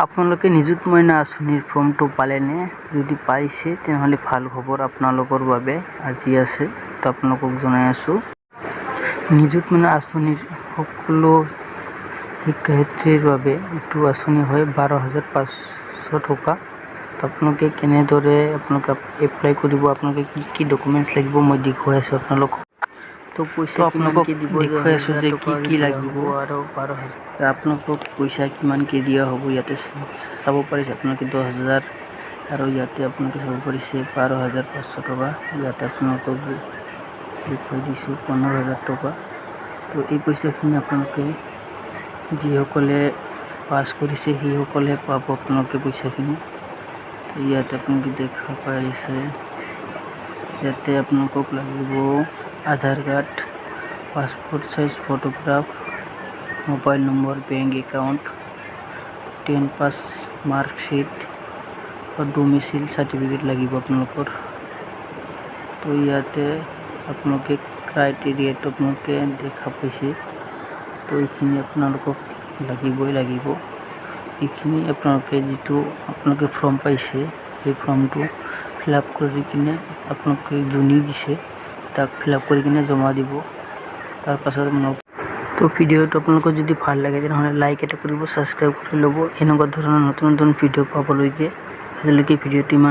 আপোনালোকে নিযুত মইনা আঁচনিৰ ফৰ্মটো পালেনে? যদি পাইছে তেনেহ'লে ভাল খবৰ আপোনালোকৰ বাবে আজি আছে, তো আপোনালোকক জনাই আছোঁ। নিযুত মইনা আঁচনিৰ সকলো শিক্ষাৰ্থীৰ বাবে এইটো আঁচনি হয় 12,500 টকা। তো আপোনালোকে কেনেদৰে এপ্লাই কৰিব, আপোনালোকে কি ডকুমেণ্টছ লাগিব মই দেখুৱাই আছোঁ আপোনালোকক। তো পইচা কিমানকৈ দিব দেখুৱাই আছোঁ যে কি লাগিব আৰু 12,000 আপোনালোকক পইচা কিমানকৈ দিয়া হ'ব ইয়াতে চাব পাৰিছে আপোনালোকে 10,000 আৰু ইয়াতে আপোনালোকে চাব পাৰিছে 12,500 টকা। ইয়াতে আপোনালোকক দেখুৱাই দিছোঁ 15,000 টকা। তো এই পইচাখিনি আপোনালোকে যিসকলে পাছ কৰিছে সেইসকলে পাব আপোনালোকে পইচাখিনি। তো ইয়াতে আপোনালোকে দেখা পাইছে ইয়াতে আপোনালোকক লাগিব Aadhaar card, passport size photograph, mobile number, bank account, 10 pass marksheet আৰু ডোমিচিল চাৰ্টিফিকেট লাগিব আপোনালোকৰ। তো ইয়াতে আপোনালোকে ক্ৰাইটেৰিয়াটো আপোনালোকে দেখা পাইছে। তো এইখিনি আপোনালোকক লাগিব। এইখিনি আপোনালোকে যিটো আপোনালোকে ফৰ্ম পাইছে সেই ফৰ্মটো ফিল আপ কৰি কিনে আপোনালোকে যোনে দিছে তাক ফিল আপ কৰি কিনে জমা দিব। তাৰপাছত তো ভিডিঅ'টো আপোনালোকৰ যদি ভাল লাগে তেনেহ'লে লাইক এটা কৰিব, ছাবস্ক্ৰাইব কৰি ল'ব এনেকুৱা ধৰণৰ নতুন ভিডিঅ' পাবলৈকে। আজিলৈকে ভিডিঅ'টো ইমান